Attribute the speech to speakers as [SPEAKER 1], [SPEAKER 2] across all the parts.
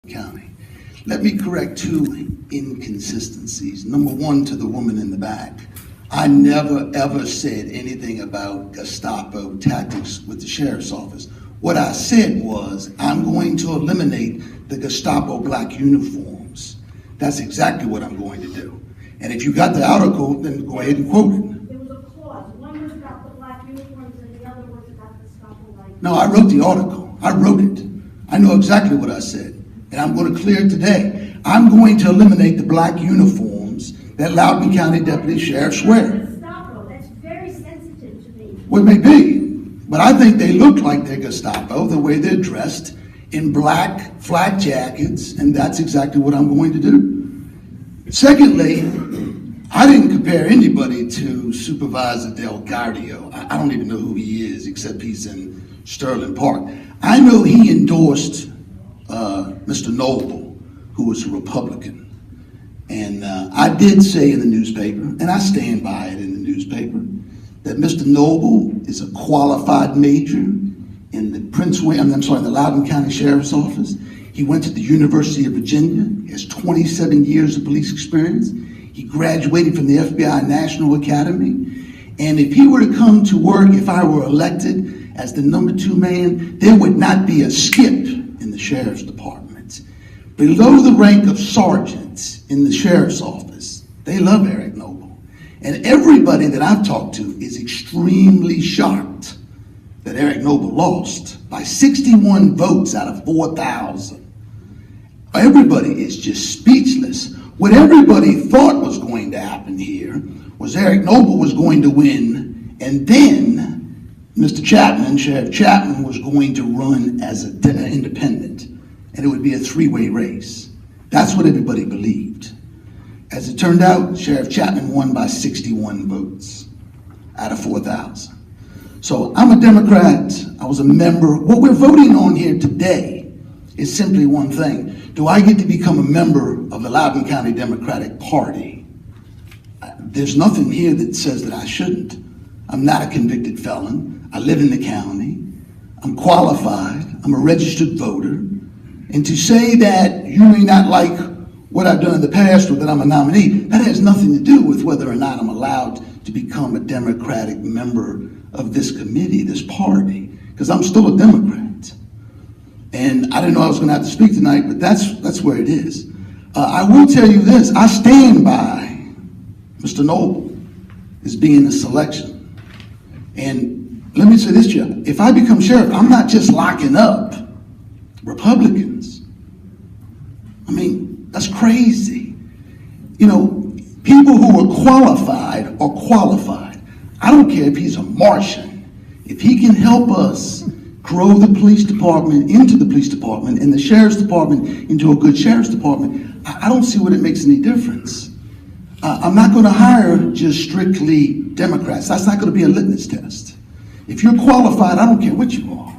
[SPEAKER 1] County. Let me correct two inconsistencies. Number one, to the woman in the back. I never ever said anything about Gestapo tactics with the sheriff's office. What I said was, I'm going to eliminate the Gestapo black uniforms. That's exactly what I'm going to do. And if you got the article, then go ahead and quote it.
[SPEAKER 2] There was a clause. One was about the black uniforms and the other was about the Gestapo white.
[SPEAKER 1] No, I wrote the article. I wrote it. I know exactly what I said. And I'm going to clear it today. I'm going to eliminate the black uniforms that Loudoun County deputy sheriffs wear.
[SPEAKER 2] Gestapo, that's very sensitive to me.
[SPEAKER 1] Well, it may be, but I think they look like they're Gestapo, the way they're dressed in black flat jackets, and that's exactly what I'm going to do. Secondly, I didn't compare anybody to Supervisor Del Gardio. I don't even know who he is, except he's in Sterling Park. I know he endorsed Mr. Noble, who was a Republican. And I did say in the newspaper, and I stand by it in the newspaper, that Mr. Noble is a qualified major in the the Loudoun County Sheriff's Office. He went to the University of Virginia. He has 27 years of police experience. He graduated from the FBI National Academy. And if he were to come to work, if I were elected as the #2 man, there would not be a skip in the Sheriff's Department. Below the rank of sergeants in the Sheriff's Office, they love Eric Noble. And everybody that I've talked to is extremely shocked that Eric Noble lost by 61 votes out of 4,000. Everybody is just speechless. What everybody thought was going to happen here was Eric Noble was going to win, and then Mr. Chapman, Sheriff Chapman, was going to run as an independent, and it would be a three-way race. That's what everybody believed. As it turned out, Sheriff Chapman won by 61 votes out of 4,000. So I'm a Democrat. I was a member. What we're voting on here today is simply one thing. Do I get to become a member of the Loudoun County Democratic Party? There's nothing here that says that I shouldn't. I'm not a convicted felon. I live in the county. I'm qualified. I'm a registered voter. And to say that you may not like what I've done in the past or that I'm a nominee, that has nothing to do with whether or not I'm allowed to become a Democratic member of this committee, this party, because I'm still a Democrat. And I didn't know I was going to have to speak tonight, but that's where it is. I will tell you this. I stand by Mr. Noble as being a selection. And let me say this to you. If I become sheriff, I'm not just locking up Republicans. I mean, that's crazy. You know, people who are qualified are qualified. I don't care if he's a Martian. If he can help us grow the police department into the police department and the sheriff's department into a good sheriff's department, I don't see what it makes any difference. I'm not going to hire just strictly Democrats. That's not going to be a litmus test. If you're qualified, I don't care what you are.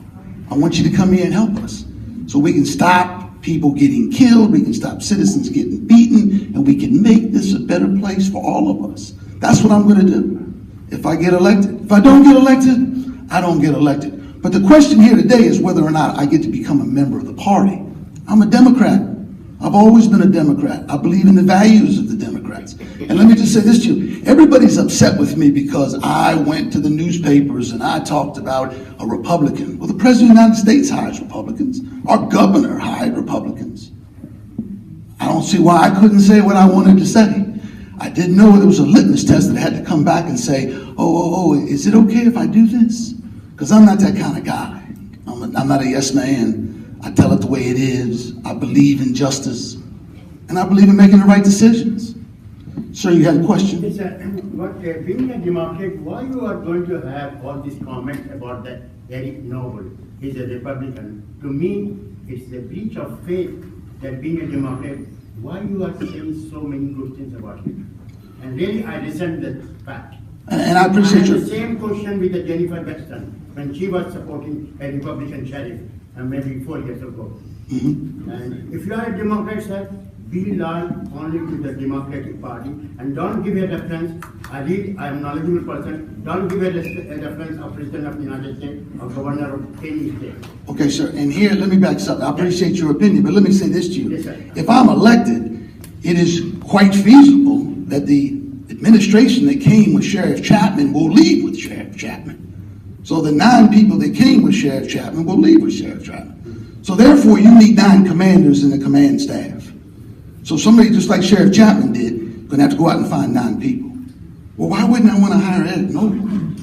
[SPEAKER 1] I want you to come here and help us so we can stop people getting killed, we can stop citizens getting beaten, and we can make this a better place for all of us. That's what I'm going to do if I get elected. If I don't get elected, I don't get elected. But the question here today is whether or not I get to become a member of the party. I'm a Democrat. I've always been a Democrat. I believe in the values of the Democrats. And let me just say this to you. Everybody's upset with me because I went to the newspapers and I talked about a Republican. Well, the President of the United States hires Republicans. Our governor hired Republicans. I don't see why I couldn't say what I wanted to say. I didn't know there was a litmus test that had to come back and say, is it okay if I do this? Because I'm not that kind of guy. I'm not a yes man. I tell it the way it is. I believe in justice. And I believe in making the right decisions. Sir, you had a question?
[SPEAKER 3] Yes, sir. Being a Democrat, why you are going to have all these comments about that Eric Noble? He's a Republican. To me, it's a breach of faith that being a Democrat, why you are saying so many good things about him. And really, I resent that fact.
[SPEAKER 1] And I appreciate
[SPEAKER 3] the same question with the Jennifer Weston when she was supporting a Republican sheriff, maybe 4 years ago. Mm-hmm. And if you are a Democrat, sir, be loyal only to the Democratic Party and don't give a reference. I am a knowledgeable person. Don't give a reference of President of the United States or Governor of any state.
[SPEAKER 1] Okay, sir, and here, let me back this up. I appreciate your opinion, but let me say this to you.
[SPEAKER 3] Yes, sir.
[SPEAKER 1] If I'm elected, it is quite feasible that the administration that came with Sheriff Chapman will leave with Sheriff Chapman. So the 9 people that came with Sheriff Chapman will leave with Sheriff Chapman. So therefore, you need 9 commanders in the command staff. So somebody just like Sheriff Chapman did, gonna have to go out and find 9 people. Well, why wouldn't I want to hire Eric Noble?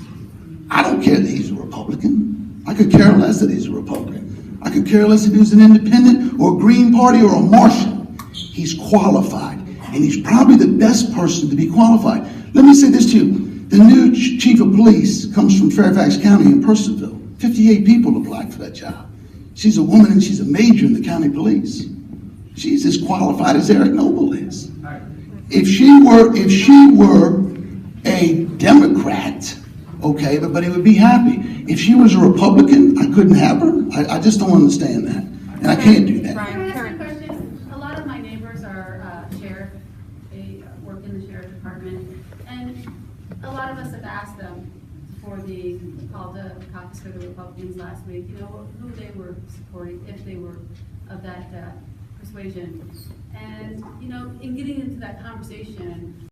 [SPEAKER 1] I don't care that he's a Republican. I could care less that he's a Republican. I could care less if he was an independent or a Green Party or a Martian. He's qualified, and he's probably the best person to be qualified. Let me say this to you. The new chief of police comes from Fairfax County in Purcellville. 58 people applied for that job. She's a woman and she's a major in the county police. She's as qualified as Eric Noble is. If she were a Democrat, okay, everybody would be happy. If she was a Republican, I couldn't have her. I just don't understand that. And I can't do that.
[SPEAKER 2] Can I ask a question? A lot of my neighbors are sheriff, they work in the sheriff department, and a lot of us have asked them for the caucus for the Republicans last week, you know, who they were supporting, if they were of that persuasion. And, you know, in getting into that conversation,